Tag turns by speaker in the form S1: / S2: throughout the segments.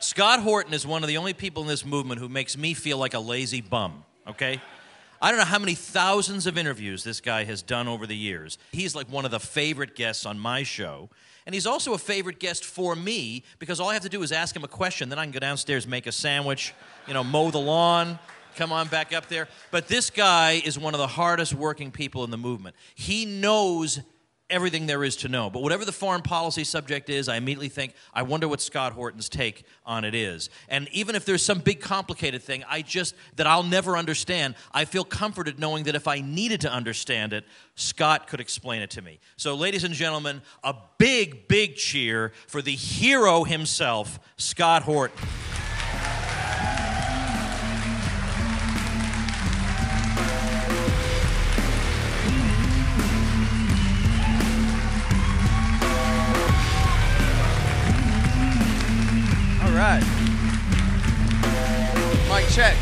S1: Scott Horton is one of the only people in this movement who makes me feel like a lazy bum, okay? I don't know how many thousands of interviews this guy has done over the years. He's like one of the favorite guests on my show. And he's also a favorite guest for me because all I have to do is ask him a question. Then I can go downstairs, make a sandwich, mow the lawn, come on back up there. But this guy is one of the hardest working people in the movement. He knows everything there is to know. But whatever the foreign policy subject is, I immediately think, I wonder what Scott Horton's take on it is. And even if there's some big complicated thing that I'll never understand, I feel comforted knowing that if I needed to understand it, Scott could explain it to me. So ladies and gentlemen, a big, big cheer for the hero himself, Scott Horton.
S2: All right. Mic check.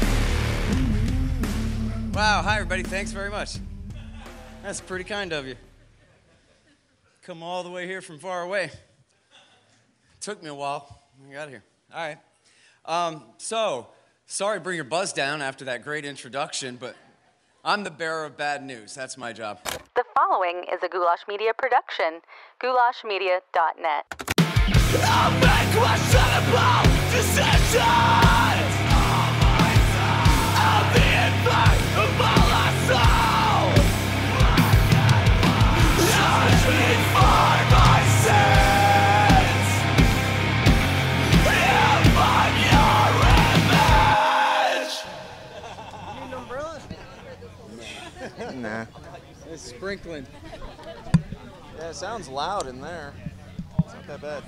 S2: Wow, hi everybody, thanks very much. That's pretty kind of you. Come all the way here from far away. Took me a while. I got here. All right. So, sorry to bring your buzz down after that great introduction, but I'm the bearer of bad news. That's my job.
S3: The following is a Goulash Media production. goulashmedia.net.
S4: I'll make questionable decisions. I'll be invisible as soul. Judge me for my sins. If I'm your image.
S2: You need an umbrella?
S5: Nah.
S2: It's sprinkling.
S5: Yeah, it sounds loud in there. It's not that bad.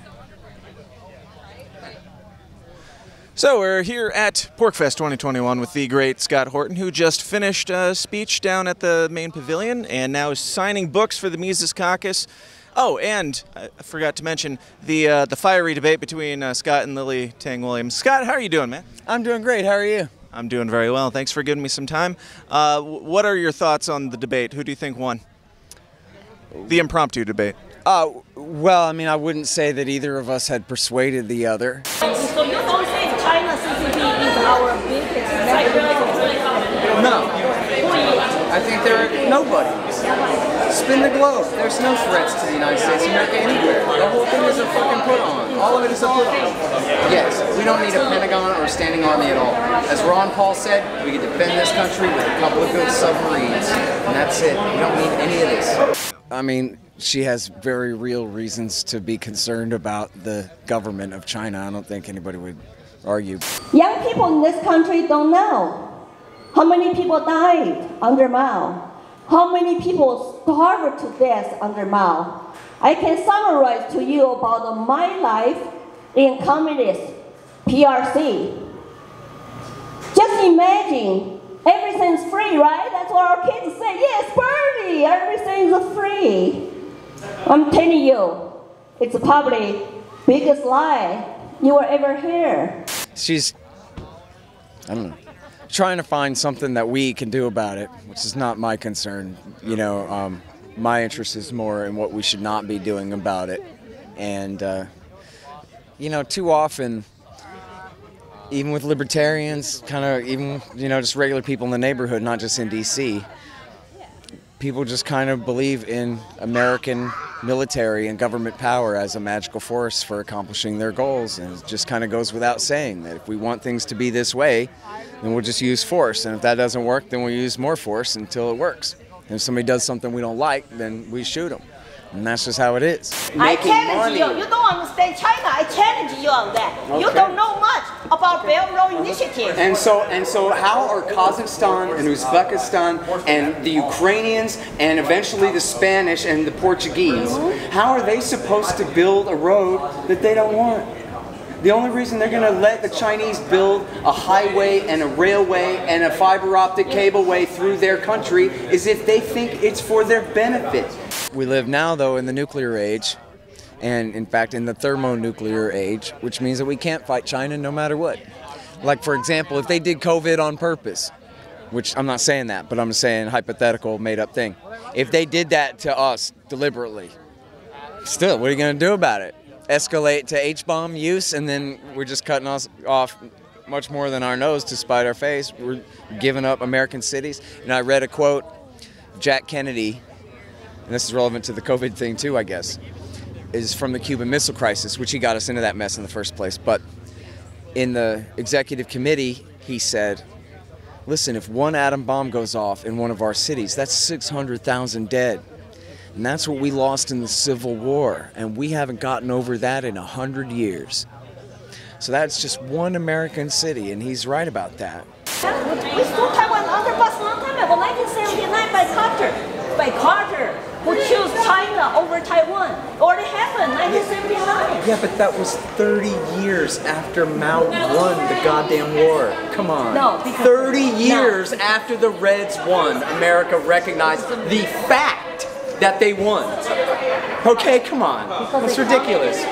S5: So we're here at PorcFest 2021 with the great Scott Horton, who just finished a speech down at the main pavilion and now is signing books for the Mises Caucus. Oh, and I forgot to mention the fiery debate between Scott and Lily Tang Williams. Scott, how are you doing, man?
S2: I'm doing great. How are you?
S5: I'm doing very well. Thanks for giving me some time. What are your thoughts on the debate? Who do you think won? The impromptu debate.
S2: Well, I mean, I wouldn't say that either of us had persuaded the other.
S6: So you don't think China CCP is our biggest
S2: No. I think they're nobody. Spin the globe. There's no threats to the United States of America anywhere. The whole thing is a fucking put on. All of it is a put on. Yes, we don't need a Pentagon or a standing army at all. As Ron Paul said, we can defend this country with a couple of good submarines. And that's it. We don't need any of this. I mean, she has very real reasons to be concerned about the government of China. I don't think anybody would argue.
S6: Young people in this country don't know how many people died under Mao, how many people starved to death under Mao. I can summarize to you about my life in communist PRC. Just imagine, everything's free, right? That's what our kids say. Yes, Bernie, everything's free. I'm telling you, it's probably biggest lie you will ever hear.
S2: She's, I don't know, trying to find something that we can do about it, which is not my concern. My interest is more in what we should not be doing about it. And, too often, even with libertarians, just regular people in the neighborhood, not just in D.C., people just kind of believe in American military and government power as a magical force for accomplishing their goals. And it just kind of goes without saying that if we want things to be this way, then we'll just use force. And if that doesn't work, then we'll use more force until it works. And if somebody does something we don't like, then we shoot them. And that's just how it is.
S6: I challenge you. You don't understand China. I challenge you on that. Okay. You don't know much about Belt Road Initiative.
S7: And so how are Kazakhstan and Uzbekistan and the Ukrainians and eventually the Spanish and the Portuguese, how are they supposed to build a road that they don't want? The only reason they're going to let the Chinese build a highway and a railway and a fiber optic cableway through their country is if they think it's for their benefit.
S2: We live now, though, in the nuclear age, and in fact in the thermonuclear age, which means that we can't fight China no matter what. Like, for example, if they did COVID on purpose, which I'm not saying that, but I'm saying hypothetical, made-up thing. If they did that to us deliberately, still, what are you going to do about it? escalate to H-bomb use, and then we're just cutting us off much more than our nose to spite our face. We're giving up American cities. And I read a quote, Jack Kennedy, and this is relevant to the COVID thing too, I guess, is from the Cuban Missile Crisis, which he got us into that mess in the first place. But in the executive committee, he said, listen, if one atom bomb goes off in one of our cities, that's 600,000 dead. And that's what we lost in the Civil War, and we haven't gotten over that in 100 years. So that's just one American city, and he's right about that.
S6: We stole Taiwan under bus long time ago, 1979 by Carter, who chose China over Taiwan. It already happened, 1979.
S7: Yeah, but that was 30 years after Mao won the goddamn war. Come on.
S6: No, because
S7: 30 years after the Reds won, America recognized the fact that they won. Okay, come on. That's ridiculous.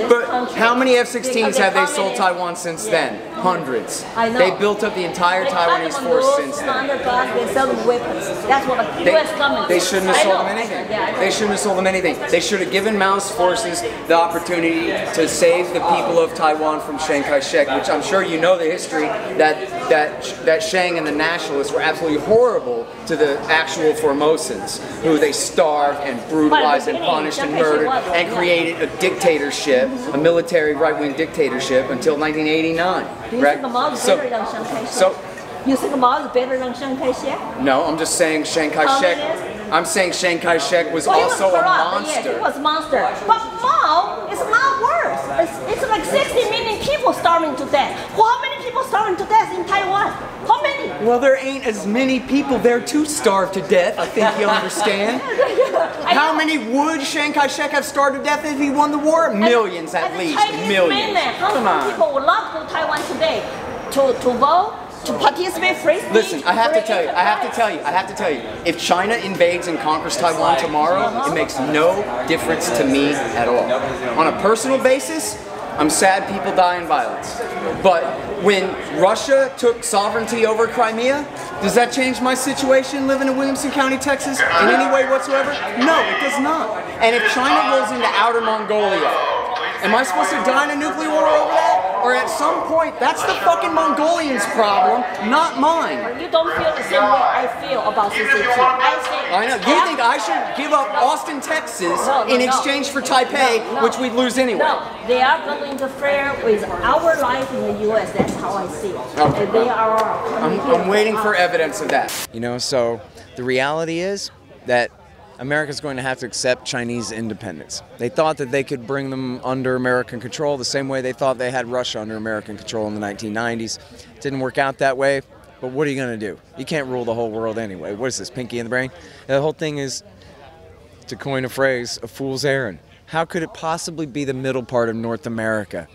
S7: But how many F-16s have they sold Taiwan since then? Hundreds.
S6: I know.
S7: They built up the entire Taiwanese force since then.
S6: They sell them weapons. That's what the U.S. government.
S7: They shouldn't have sold them anything. They shouldn't have sold them anything. They should have given Mao's forces the opportunity to save the people of Taiwan from Chiang Kai-shek, which I'm sure you know the history, that Chiang and the nationalists were absolutely horrible to the actual Formosans, who they starved and brutalized and punished and murdered and created a dictatorship, a military right-wing dictatorship until 1989. Right?
S6: You think Mao is better than Chiang Kai-shek?
S7: No, I'm just saying Chiang Kai-shek. I'm saying Chiang Kai-shek was also a monster.
S6: Yeah, he was a monster. But Mao is not worse. It's like 60 million people starving to death. How many people starving to death in Taiwan? How many?
S7: Well, there ain't as many people there to starve to death, I think you understand. How many would Chiang Kai-shek have starved to death if he won the war? Millions at least. Millions.
S6: How many people would love to go to Taiwan today to vote? To participate free speech?
S7: Listen, I have to tell you, if China invades and conquers Taiwan tomorrow, it makes no difference to me at all. On a personal basis, I'm sad people die in violence. But when Russia took sovereignty over Crimea, does that change my situation living in Williamson County, Texas in any way whatsoever? No, it does not. And if China rolls into outer Mongolia, am I supposed to die in a nuclear war over that? Or at some point, that's the fucking Mongolians' problem, not mine.
S6: You don't feel the same way I feel about CCP.
S7: I know. You think I should give up Austin, Texas in exchange for Taipei, which we'd lose anyway?
S6: No, they are going to interfere with our life in the U.S. That's how I see it.
S7: Okay.
S6: And they are.
S7: I'm waiting for evidence of that.
S2: You know, so the reality is that America's going to have to accept Chinese independence. They thought that they could bring them under American control the same way they thought they had Russia under American control in the 1990s. It didn't work out that way, but what are you going to do? You can't rule the whole world anyway. What is this, Pinky in the Brain? The whole thing is, to coin a phrase, a fool's errand. How could it possibly be the middle part of North America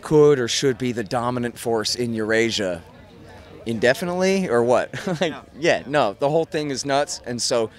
S2: could or should be the dominant force in Eurasia indefinitely, or what? Yeah, no, the whole thing is nuts, and so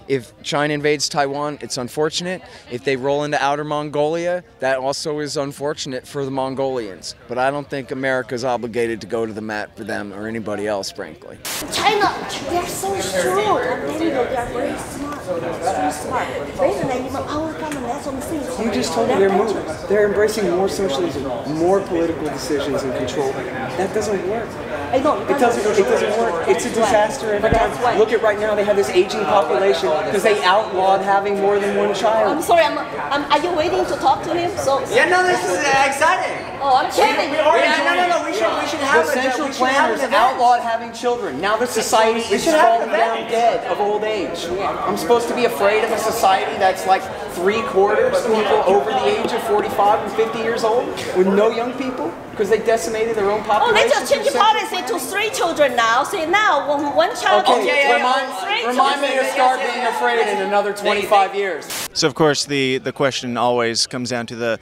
S2: if China invades Taiwan, it's unfortunate. If they roll into outer Mongolia, that also is unfortunate for the Mongolians. But I don't think America's obligated to go to the mat for them or anybody else, frankly.
S6: China, they're so strong. They're very smart. Very smart. Better than even our government. That's what I'm saying.
S7: You just told me they're moving. They're embracing more socialism, more political decisions and control. That doesn't work.
S6: I know.
S7: It doesn't work. It's a disaster every time. Look at right now, they have this aging population because they outlawed having more than one child.
S6: I'm sorry, are you waiting to talk to him?
S7: Yeah, no, this is exciting.
S6: Oh, I'm kidding.
S7: No, we should have the central planners outlawed having children. Now the society is falling down dead of old age. I'm supposed to be afraid of a society that's like 3/4 people over the age of 45 and 50 years old with no young people because they decimated their own population.
S6: Oh, they just changed the policy to 3 children now. See, now when one child
S7: remind me to start being afraid in another 25 years.
S5: So of course the question always comes down to the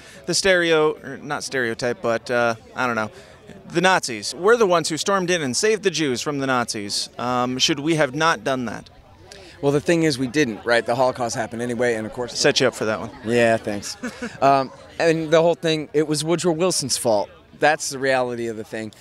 S5: not stereotype, but I don't know, the Nazis. We're the ones who stormed in and saved the Jews from the Nazis. Should we have not done that?
S2: Well, the thing is, we didn't, right? The Holocaust happened anyway, and of course...
S5: Set you up for that one.
S2: Yeah, thanks. And the whole thing, it was Woodrow Wilson's fault. That's the reality of the thing.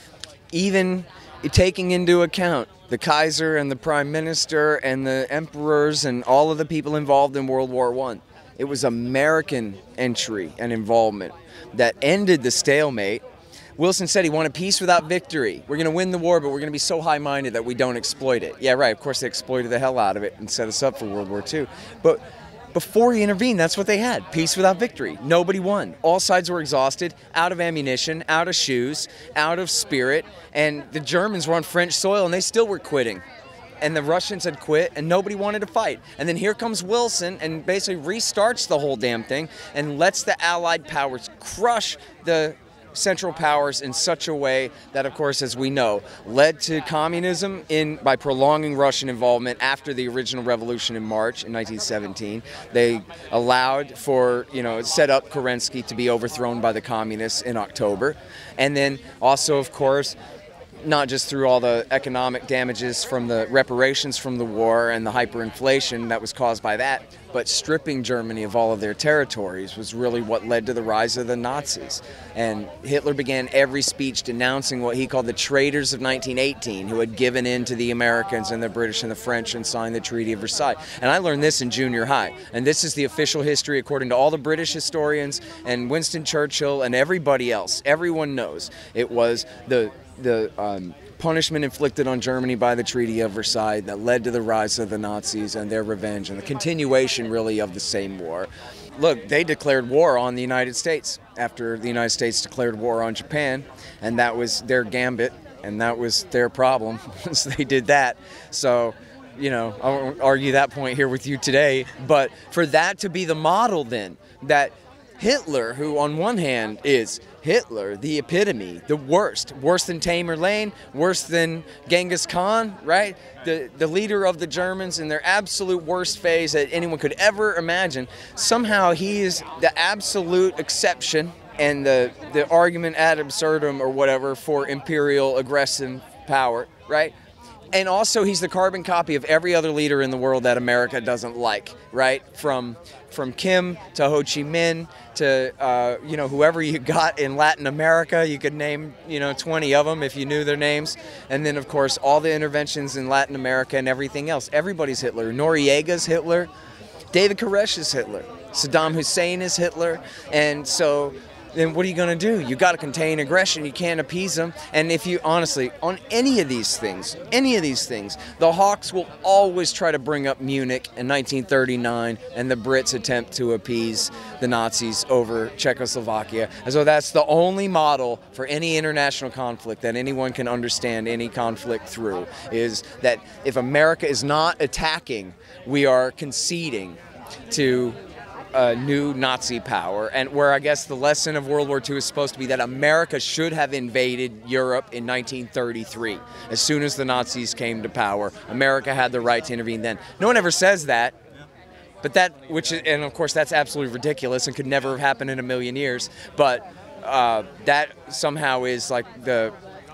S2: Even taking into account the Kaiser and the Prime Minister and the emperors and all of the people involved in World War I, It was American entry and involvement that ended the stalemate. Wilson said he wanted peace without victory. We're going to win the war, but we're going to be so high-minded that we don't exploit it. Yeah, right. Of course, they exploited the hell out of it and set us up for World War II. But before he intervened, that's what they had. Peace without victory. Nobody won. All sides were exhausted, out of ammunition, out of shoes, out of spirit. And the Germans were on French soil, and they still were quitting. And the Russians had quit, and nobody wanted to fight. And then here comes Wilson and basically restarts the whole damn thing and lets the Allied powers crush the Central Powers in such a way that, of course, as we know, led to communism by prolonging Russian involvement after the original revolution in March in 1917. They allowed for, set up Kerensky to be overthrown by the communists in October. And then also, of course, not just through all the economic damages from the reparations from the war and the hyperinflation that was caused by that, but stripping Germany of all of their territories was really what led to the rise of the Nazis. And Hitler began every speech denouncing what he called the traitors of 1918, who had given in to the Americans and the British and the French and signed the Treaty of Versailles. And I learned this in junior high. And this is the official history according to all the British historians and Winston Churchill and everybody else. Everyone knows it was the punishment inflicted on Germany by the Treaty of Versailles that led to the rise of the Nazis and their revenge and the continuation really of the same war. Look, they declared war on the United States after the United States declared war on Japan, and that was their gambit and that was their problem once they did that. So, I won't argue that point here with you today, but for that to be the model then, that Hitler, who on one hand is Hitler, the epitome, the worst, worse than Tamer Lane, worse than Genghis Khan, right? The leader of the Germans in their absolute worst phase that anyone could ever imagine. Somehow he is the absolute exception and the argument ad absurdum or whatever for imperial aggressive power, right? And also he's the carbon copy of every other leader in the world that America doesn't like, right? From Kim to Ho Chi Minh to, whoever you got in Latin America. You could name, 20 of them if you knew their names. And then, of course, all the interventions in Latin America and everything else. Everybody's Hitler. Noriega's Hitler. David Koresh is Hitler. Saddam Hussein is Hitler. And so then what are you going to do? You got to contain aggression. You can't appease them. And if you honestly, on any of these things, the Hawks will always try to bring up Munich in 1939 and the Brits attempt to appease the Nazis over Czechoslovakia. And so that's the only model for any international conflict that anyone can understand any conflict through, is that if America is not attacking, we are conceding to new Nazi power, and where I guess the lesson of World War II is supposed to be that America should have invaded Europe in 1933. As soon as the Nazis came to power, America had the right to intervene then. No one ever says that, but and of course that's absolutely ridiculous and could never have happened in a million years, but that somehow is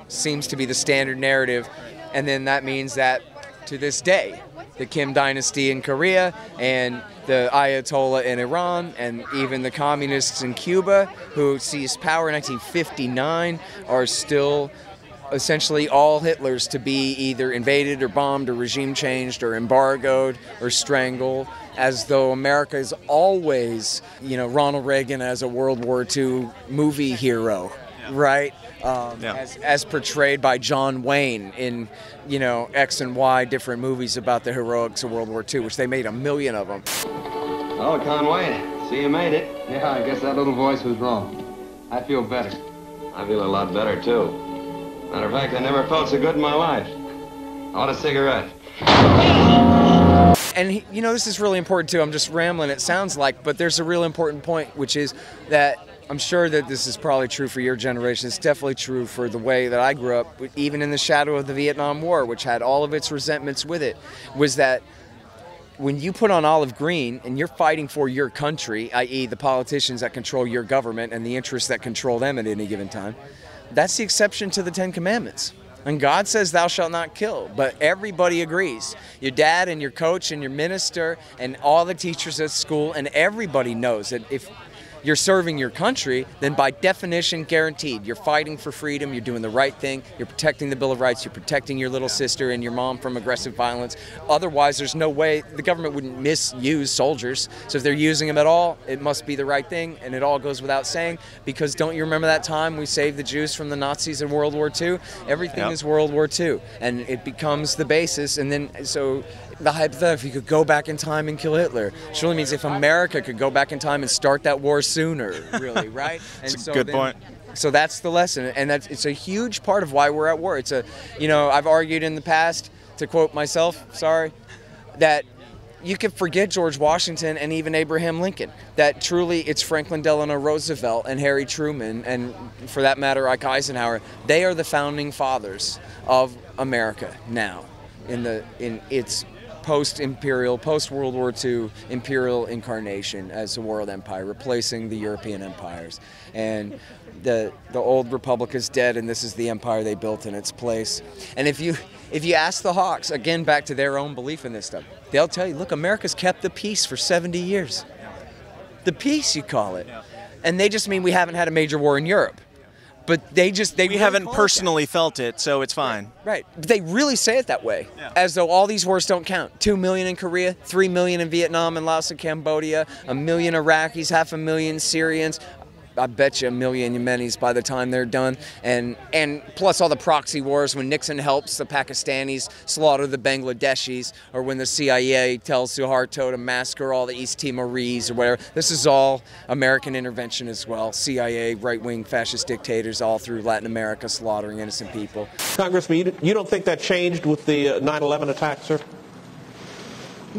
S2: seems to be the standard narrative, and then that means that to this day, the Kim dynasty in Korea and the Ayatollah in Iran and even the communists in Cuba who seized power in 1959 are still essentially all Hitlers to be either invaded or bombed or regime changed or embargoed or strangled, as though America is always, Ronald Reagan as a World War II movie hero, right? As portrayed by John Wayne in, X and Y different movies about the heroics of World War II, which they made 1 million of them.
S8: Oh, Conway, see you made it. Yeah, I guess that little voice was wrong. I feel better. I feel a lot better, too. Matter of fact, I never felt so good in my life. I want a cigarette.
S2: And, this is really important, too. I'm just rambling, it sounds like, but there's a real important point, which is that I'm sure that this is probably true for your generation. It's definitely true for the way that I grew up, even in the shadow of the Vietnam War, which had all of its resentments with it, was that when you put on olive green and you're fighting for your country, i.e. the politicians that control your government and the interests that control them at any given time, that's the exception to the Ten Commandments. And God says thou shalt not kill, but everybody agrees. Your dad and your coach and your minister and all the teachers at school, and everybody knows that if you're serving your country, then by definition, guaranteed, you're fighting for freedom, you're doing the right thing, you're protecting the Bill of Rights, you're protecting your little sister and your mom from aggressive violence. Otherwise, there's no way the government wouldn't misuse soldiers. So if they're using them at all, it must be the right thing, and it all goes without saying, because don't you remember that time we saved the Jews from the Nazis in World War II? Everything is World War II, and it becomes the basis, and then, so the hypothetical, if you could go back in time and kill Hitler, surely means if America could go back in time and start that war sooner, really, right?
S5: That's a good point.
S2: So that's the lesson, and it's a huge part of why we're at war. It's I've argued in the past, to quote myself, that you could forget George Washington and even Abraham Lincoln. That truly it's Franklin Delano Roosevelt and Harry Truman, and for that matter, Ike Eisenhower. They are the founding fathers of America now, in its post-imperial, post-World War II imperial incarnation as a world empire, replacing the European empires. And the old republic is dead, and this is the empire they built in its place. And if you ask the Hawks, again back to their own belief in this stuff, they'll tell you, look, America's kept the peace for 70 years. The peace, you call it. And they just mean we haven't had a major war in Europe. But we
S5: haven't personally felt it, so it's fine.
S2: Right. But they really say it that way, as though all these wars don't count. 2 million in Korea, 3 million in Vietnam and Laos and Cambodia, 1 million Iraqis, 500,000 Syrians. I bet you 1 million Yemenis by the time they're done, and plus all the proxy wars when Nixon helps the Pakistanis slaughter the Bangladeshis, or when the CIA tells Suharto to massacre all the East Timorese or whatever. This is all American intervention as well. CIA, right-wing fascist dictators all through Latin America slaughtering innocent people.
S9: Congressman, you don't think that changed with the 9/11 attack, sir?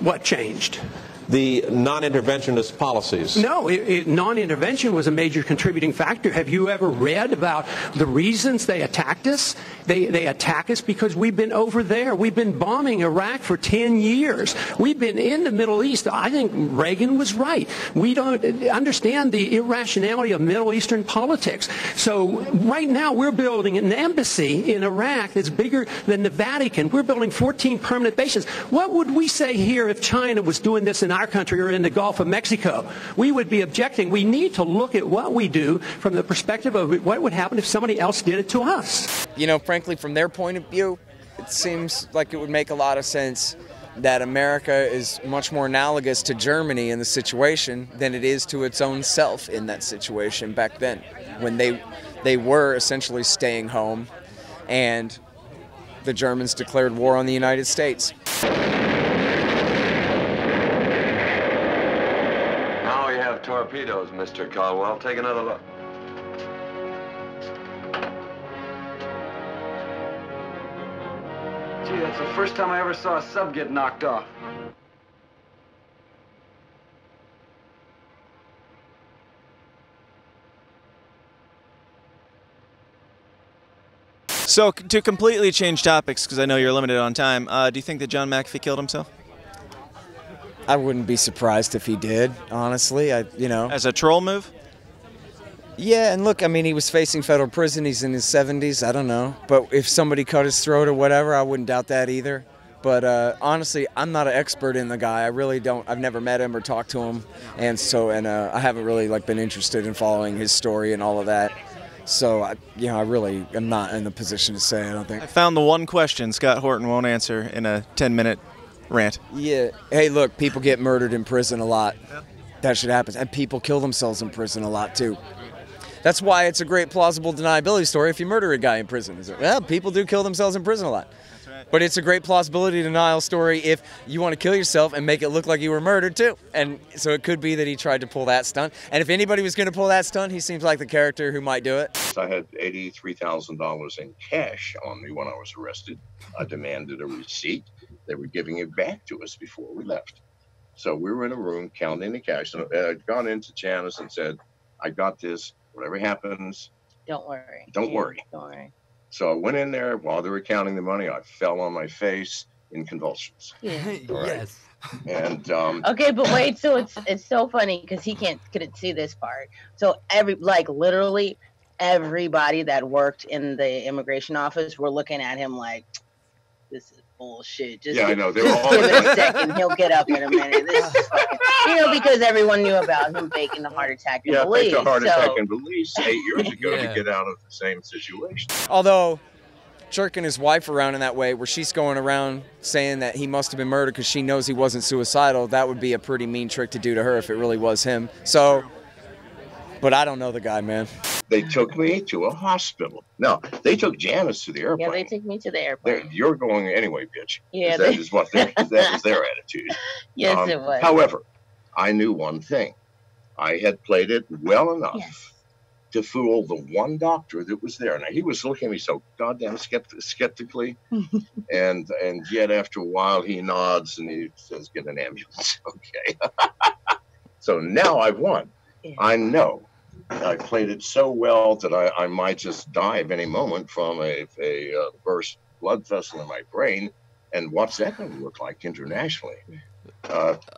S10: What changed?
S9: The non-interventionist policies.
S10: No, non-intervention was a major contributing factor. Have you ever read about the reasons they attacked us? They attack us because we've been over there. We've been bombing Iraq for 10 years. We've been in the Middle East. I think Reagan was right. We don't understand the irrationality of Middle Eastern politics. So right now we're building an embassy in Iraq that's bigger than the Vatican. We're building 14 permanent bases. What would we say here if China was doing this in our country or in the Gulf of Mexico? We would be objecting. We need to look at what we do from the perspective of what would happen if somebody else did it to us.
S2: Frankly, from their point of view, it seems like it would make a lot of sense that America is much more analogous to Germany in the situation than it is to its own self in that situation back then, when they were essentially staying home and the Germans declared war on the United States.
S8: Now we have torpedoes, Mr. Caldwell. Take another look.
S7: Gee, that's the first time I ever saw a sub get knocked off.
S5: So, to completely change topics, because I know you're limited on time, do you think that John McAfee killed himself?
S2: I wouldn't be surprised if he did, honestly.
S5: As a troll move?
S2: Yeah, and look, he was facing federal prison. He's in his 70s. I don't know. But if somebody cut his throat or whatever, I wouldn't doubt that either. But honestly, I'm not an expert in the guy. I really don't. I've never met him or talked to him. And I haven't really been interested in following his story and all of that. So, I really am not in the position to say, I don't think.
S5: I found the one question Scott Horton won't answer in a 10-minute rant.
S2: Yeah. Hey, look, people get murdered in prison a lot. That should happen. And people kill themselves in prison a lot, too. That's why it's a great plausible deniability story if you murder a guy in prison. Well, people do kill themselves in prison a lot. That's right. But it's a great plausibility denial story if you want to kill yourself and make it look like you were murdered too. And so it could be that he tried to pull that stunt. And if anybody was going to pull that stunt, he seems like the character who might do it.
S11: I had $83,000 in cash on me when I was arrested. I demanded a receipt. They were giving it back to us before we left. So we were in a room counting the cash. And I'd gone into Janice and said, I got this. Whatever happens,
S12: don't worry.
S11: Don't worry.
S12: Don't worry.
S11: So I went in there while they were counting the money. I fell on my face in convulsions.
S12: Yeah.
S11: Yes. And
S12: okay, but wait. So it's so funny because he couldn't see this part. So literally everybody that worked in the immigration office were looking at him like, this is bullshit. Just
S11: Yeah, I know. They're
S12: just
S11: all
S12: give it a second. He'll get up in a minute. This is fucking, because everyone knew about him faking the heart attack in Belize.
S11: faked a heart attack in Belize 8 years ago to get out of the same situation.
S2: Although jerking his wife around in that way, where she's going around saying that he must have been murdered because she knows he wasn't suicidal, that would be a pretty mean trick to do to her if it really was him. So, but I don't know the guy, man.
S11: They took me to a hospital. No, they took Janice to the airplane.
S12: Yeah, they took me to the airplane.
S11: You're going anyway, bitch.
S12: Yeah,
S11: that is what that was their attitude.
S12: Yes, it was.
S11: However, I knew one thing. I had played it well enough to fool the one doctor that was there. Now, he was looking at me so goddamn skeptically, and yet after a while he nods and he says, "Get an ambulance." Okay. So now I've won. Yeah. I know. I played it so well that I might just die at any moment from a burst blood vessel in my brain. And what's that going to look like internationally?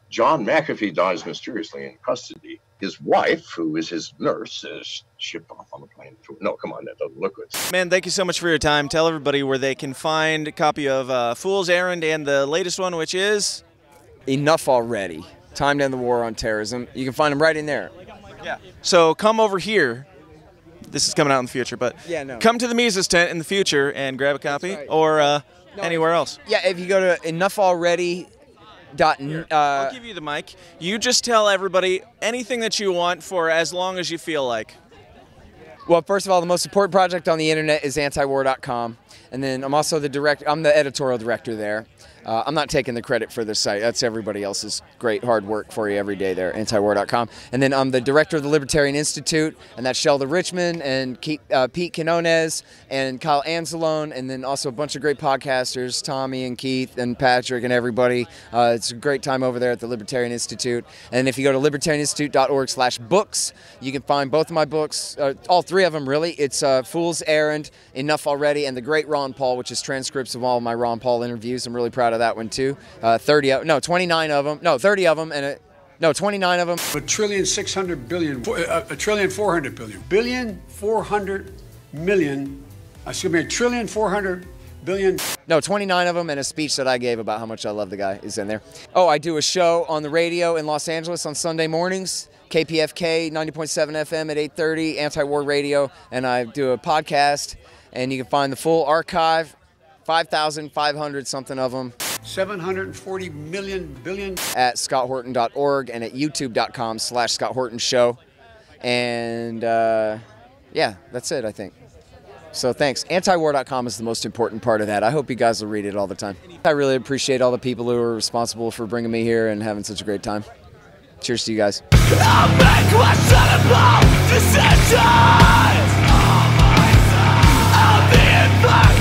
S11: John McAfee dies mysteriously in custody. His wife, who is his nurse, is shipped off on the plane. No, come on, that doesn't look good.
S5: Man, thank you so much for your time. Tell everybody where they can find a copy of Fool's Errand and the latest one, which is
S2: Enough Already. Time to End the War on Terrorism. You can find them right in there.
S5: Yeah. So come over here. This is coming out in the future, but come to the Mises tent in the future and grab a copy, or anywhere else.
S2: Yeah, if you go to enoughalready.net.
S5: I'll give you the mic. You just tell everybody anything that you want for as long as you feel like.
S2: Well, first of all, the most important project on the internet is antiwar.com, and then I'm also I'm the editorial director there. I'm not taking the credit for this site. That's everybody else's great hard work for you every day there, antiwar.com. And then I'm the director of the Libertarian Institute, and that's Sheldon Richmond and Pete Quinones and Kyle Anzalone, and then also a bunch of great podcasters, Tommy and Keith and Patrick and everybody. It's a great time over there at the Libertarian Institute. And if you go to libertarianinstitute.org/books, you can find both of my books, all three of them really. It's Fool's Errand, Enough Already, and The Great Ron Paul, which is transcripts of all of my Ron Paul interviews. I'm really proud of that one too. 29 of them, no, 30 of them, and 29 of them.
S13: $1,600 billion, $1,400 billion, $1,400 billion.
S2: No, 29 of them, and a speech that I gave about how much I love the guy is in there. Oh, I do a show on the radio in Los Angeles on Sunday mornings, KPFK 90.7 FM at 8:30, Anti-War Radio, and I do a podcast, and you can find the full archive, 5,500 something of them.
S13: 740 million billion.
S2: At scotthorton.org and at youtube.com/Scott Horton Show. And yeah, that's it, I think. So thanks. Antiwar.com is the most important part of that. I hope you guys will read it all the time. I really appreciate all the people who are responsible for bringing me here and having such a great time. Cheers to you guys.
S4: I'll make questionable decisions. I'll be in fact